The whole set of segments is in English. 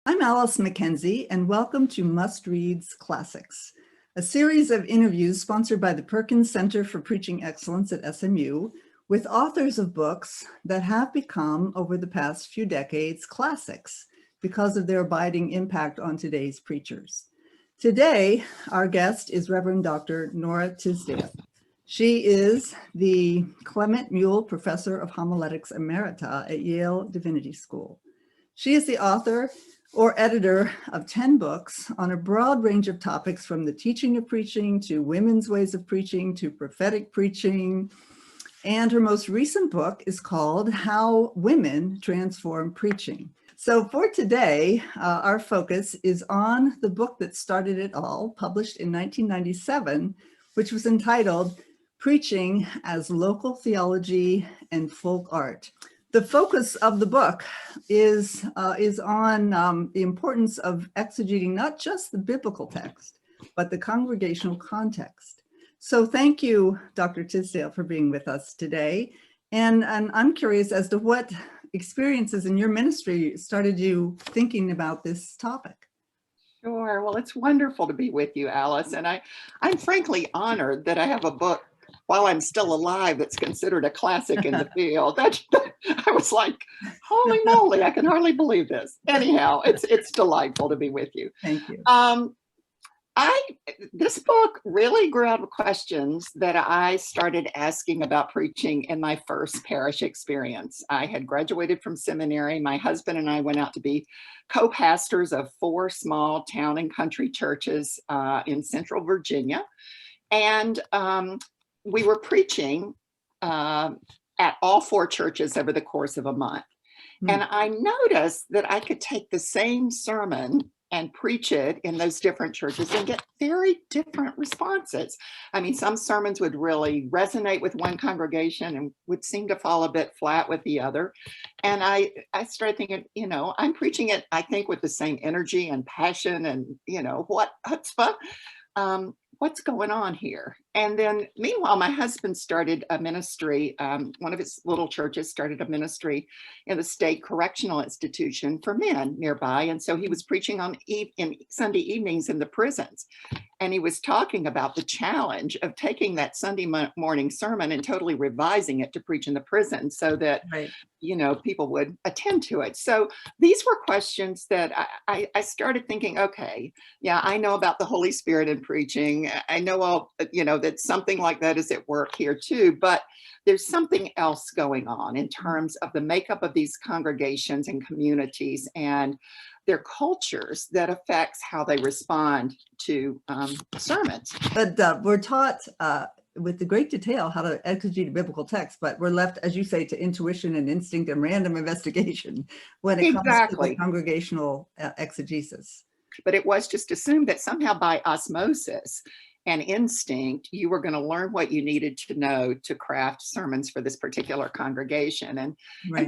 I'm Alice McKenzie, and welcome to Must Reads Classics, a series of interviews sponsored by the Perkins Center for Preaching Excellence at SMU with authors of books that have become, over the past few decades, classics because of their abiding impact on today's preachers. Today, our guest is Reverend Dr. Nora Tisdale. She is the Clement-Muehl Professor of Homiletics Emerita at Yale Divinity School. She is the author or editor of 10 books on a broad range of topics, from the teaching of preaching to women's ways of preaching to prophetic preaching. And her most recent book is called How Women Transform Preaching. So for today, our focus is on the book that started it all, published in 1997, which was entitled Preaching as Local Theology and Folk Art. The focus of the book is on the importance of exegeting not just the biblical text, but the congregational context. So thank you, Dr. Tisdale, for being with us today. And I'm curious as to what experiences in your ministry started you thinking about this topic. Sure. Well, it's wonderful to be with you, Alice. And I'm frankly honored that I have a book while I'm still alive that's considered a classic in the field. I was like, holy moly, I can hardly believe this. Anyhow, it's delightful to be with you. Thank you. This book really grew out of questions that I started asking about preaching in my first parish experience. I had graduated from seminary. My husband and I went out to be co-pastors of 4 small town and country churches in Central Virginia. And we were preaching at all 4 churches over the course of a month. And I noticed that I could take the same sermon and preach it in those different churches and get very different responses. I mean, some sermons would really resonate with one congregation and would seem to fall a bit flat with the other. And I started thinking, I'm preaching it, I think, with the same energy and passion and, what's going on here? And then meanwhile, my husband started a ministry. One of his little churches started a ministry in the state correctional institution for men nearby. And so he was preaching on in Sunday evenings in the prisons. And he was talking about the challenge of taking that Sunday morning sermon and totally revising it to preach in the prison so that, people would attend to it. So these were questions that I started thinking, okay, yeah, I know about the Holy Spirit in preaching. I know that something like that is at work here too, but there's something else going on in terms of the makeup of these congregations and communities and their cultures that affects how they respond to sermons. But we're taught with the great detail how to exegete a biblical text, but we're left, as you say, to intuition and instinct and random investigation when it comes to the congregational exegesis. But it was just assumed that somehow by osmosis and instinct, you were going to learn what you needed to know to craft sermons for this particular congregation. And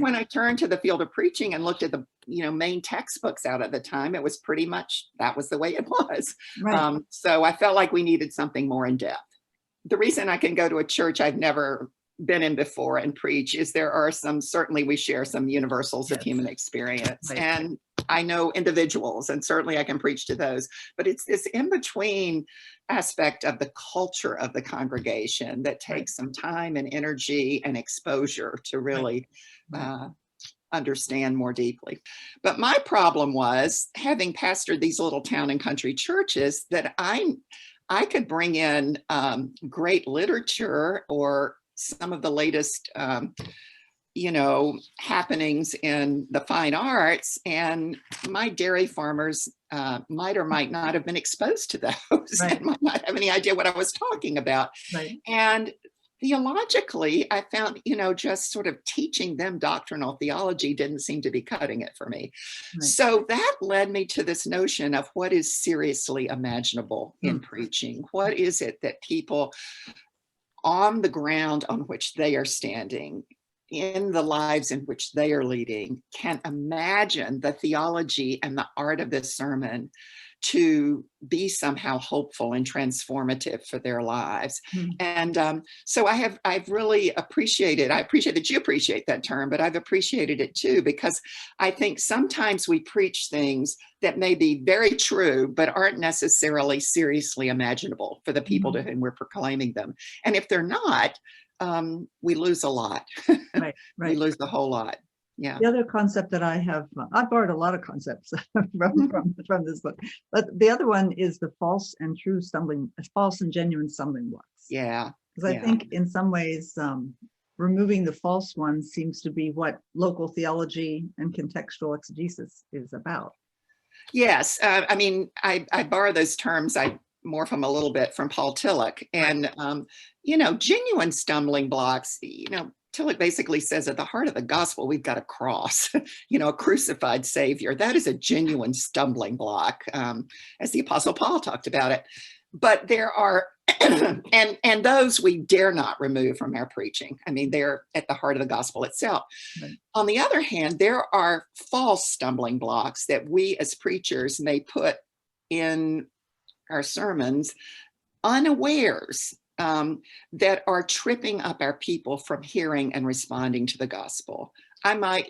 when I turned to the field of preaching and looked at the main textbooks out at the time, it was pretty much, that was the way it was. So I felt like we needed something more in depth. The reason I can go to a church I've never been in before and preach is there are certainly we share some universals of human experience. And I know individuals, and certainly I can preach to those, but it's this in-between aspect of the culture of the congregation that takes some time and energy and exposure to really understand more deeply. But my problem was, having pastored these little town and country churches, that I could bring in great literature or some of the latest happenings in the fine arts, and my dairy farmers might or might not have been exposed to those and might not have any idea what I was talking about. And theologically, I found, just sort of teaching them doctrinal theology didn't seem to be cutting it for me. So that led me to this notion of what is seriously imaginable in preaching. What is it that people on the ground on which they are standing, in the lives in which they are leading, can imagine the theology and the art of this sermon to be somehow hopeful and transformative for their lives. Hmm. And so I've really appreciated, I appreciate that you appreciate that term, but I've appreciated it too, because I think sometimes we preach things that may be very true, but aren't necessarily seriously imaginable for the people to whom we're proclaiming them. And if they're not, we lose a lot. Right, We lose a whole lot. Yeah. The other concept that I have, I borrowed a lot of concepts from this book, but the other one is the false and genuine stumbling blocks. Yeah. Because I think in some ways, removing the false ones seems to be what local theology and contextual exegesis is about. Yes. I mean, I borrow those terms. I morph them a little bit from Paul Tillich. And, genuine stumbling blocks, Tillich basically says at the heart of the gospel, we've got a cross, a crucified savior. That is a genuine stumbling block, as the Apostle Paul talked about it. But there are, and those we dare not remove from our preaching. I mean, they're at the heart of the gospel itself. Right. On the other hand, there are false stumbling blocks that we as preachers may put in our sermons unawares, that are tripping up our people from hearing and responding to the gospel. I might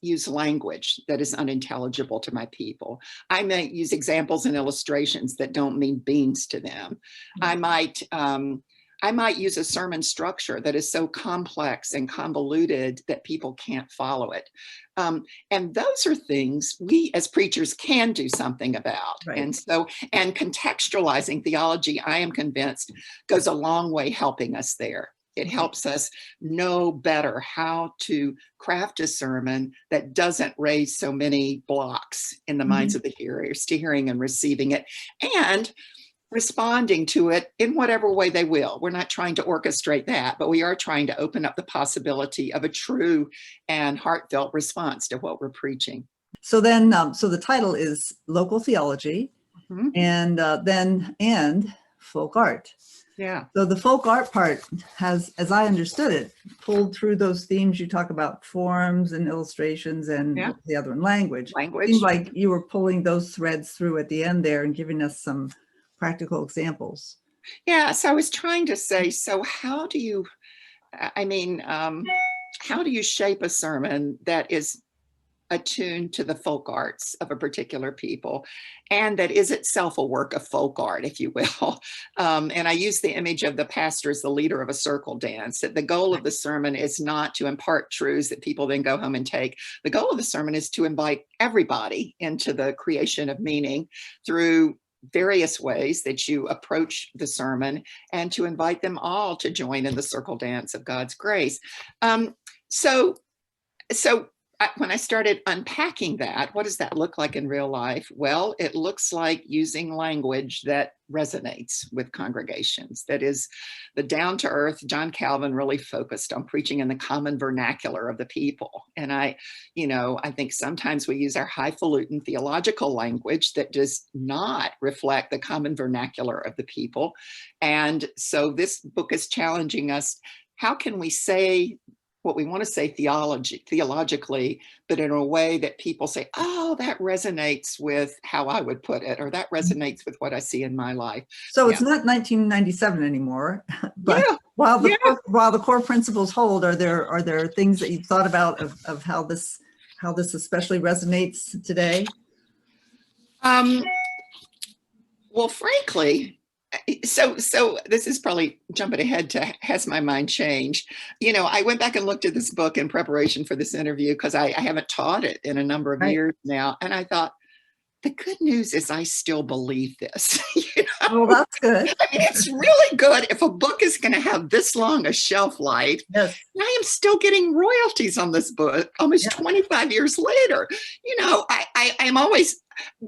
use language that is unintelligible to my people. I might use examples and illustrations that don't mean beans to them. Mm-hmm. I might use a sermon structure that is so complex and convoluted that people can't follow it. And those are things we as preachers can do something about. Right. And contextualizing theology, I am convinced, goes a long way helping us there. It helps us know better how to craft a sermon that doesn't raise so many blocks in the minds of the hearers to hearing and receiving it, and responding to it in whatever way they will. We're not trying to orchestrate that, but we are trying to open up the possibility of a true and heartfelt response to what we're preaching. So then, so the title is Local Theology, and Folk Art. Yeah. So the folk art part has, as I understood it, pulled through those themes you talk about, forms and illustrations, and the other one, language. It seemed like you were pulling those threads through at the end there and giving us some practical examples. Yeah, so I was trying to say, so how do you shape a sermon that is attuned to the folk arts of a particular people, and that is itself a work of folk art, if you will. And I use the image of the pastor as the leader of a circle dance, that the goal of the sermon is not to impart truths that people then go home and take. The goal of the sermon is to invite everybody into the creation of meaning through various ways that you approach the sermon, and to invite them all to join in the circle dance of God's grace. When I started unpacking that, what does that look like in real life? Well, it looks like using language that resonates with congregations. That is the down to earth. John Calvin really focused on preaching in the common vernacular of the people. And I think sometimes we use our highfalutin theological language that does not reflect the common vernacular of the people. And so this book is challenging us. How can we say what we want to say theologically, but in a way that people say, oh, that resonates with how I would put it, or that resonates with what I see in my life. So it's not 1997 anymore, but while the core principles hold, are there things that you've thought about of how this especially resonates today? Well, frankly, so this is probably jumping ahead to has my mind changed. I went back and looked at this book in preparation for this interview because I haven't taught it in a number of years now. And I thought, the good news is I still believe this. Well, that's good. I mean, it's really good if a book is going to have this long a shelf life. Yes. And I am still getting royalties on this book almost 25 years later. I'm always,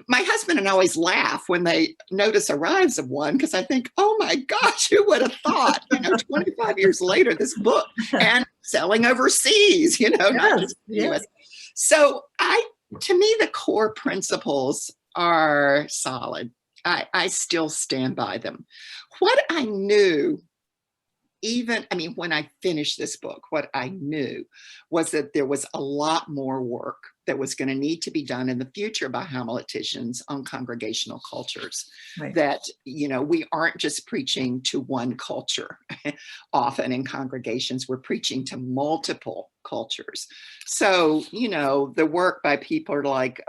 my husband and I always laugh when they notice arrives of one, because I think, oh my gosh, who would have thought, 25 years later, this book, and selling overseas, not just the US. So to me, the core principles are solid. I still stand by them. What I knew, when I finished this book, what I knew was that there was a lot more work that was going to need to be done in the future by homileticians on congregational cultures. Right. That, we aren't just preaching to one culture. Often in congregations, we're preaching to multiple cultures. So, the work by people like,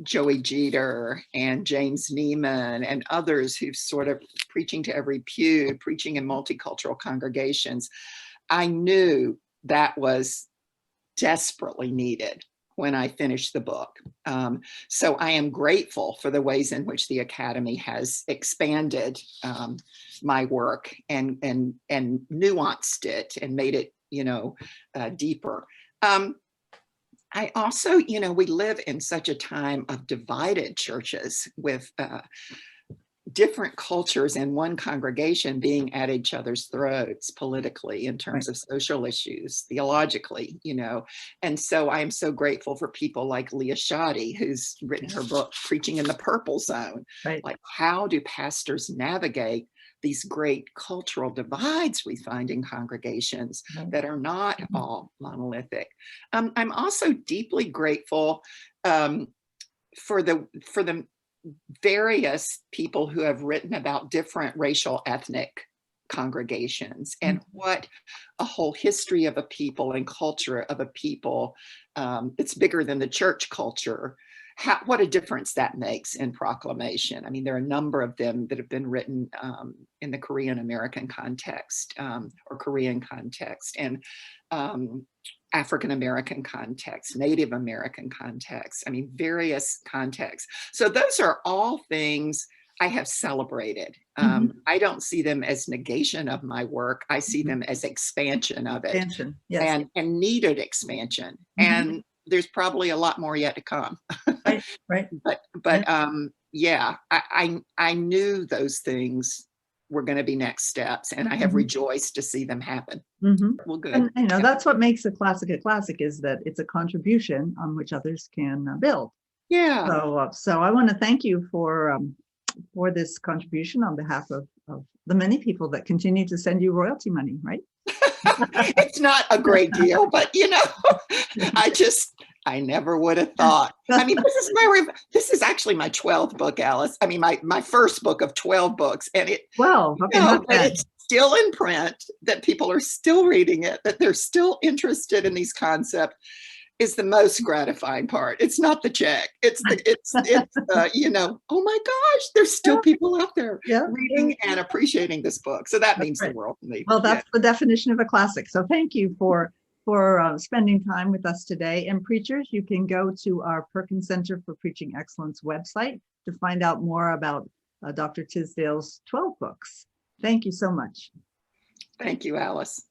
Joey Jeter and James Neiman and others who've sort of preaching to every pew, preaching in multicultural congregations, I knew that was desperately needed when I finished the book. So I am grateful for the ways in which the Academy has expanded my work and nuanced it and made it, deeper. I also, we live in such a time of divided churches with different cultures in one congregation being at each other's throats politically in terms of social issues, theologically, And so I am so grateful for people like Leah Shoddy, who's written her book, Preaching in the Purple Zone. Right. Like, how do pastors navigate these great cultural divides we find in congregations that are not all monolithic? I'm also deeply grateful for the various people who have written about different racial ethnic congregations and what a whole history of a people and culture of a people, it's bigger than the church culture, what a difference that makes in proclamation. I mean, there are a number of them that have been written in the Korean American context or Korean context and African American context, Native American context, I mean, various contexts. So those are all things I have celebrated. I don't see them as negation of my work. I see them as expansion of it. Expansion, yes. And needed expansion. And there's probably a lot more yet to come. Right. But I knew those things were going to be next steps, and I have rejoiced to see them happen. Well, good. And that's what makes a classic, is that it's a contribution on which others can build. Yeah. So I want to thank you for this contribution on behalf of the many people that continue to send you royalty money, right? It's not a great deal, but I never would have thought. I mean, this is actually my 12th book, Alice. I mean, my first book of 12 books, and it's still in print, that people are still reading it, that they're still interested in these concepts, is the most gratifying part. It's not the check. It's oh my gosh, there's still people out there reading and appreciating this book. So that means the world to me. Well, that's the definition of a classic. So thank you for spending time with us today. And preachers, you can go to our Perkins Center for Preaching Excellence website to find out more about Dr. Tisdale's 12 books. Thank you so much. Thank you, Alice.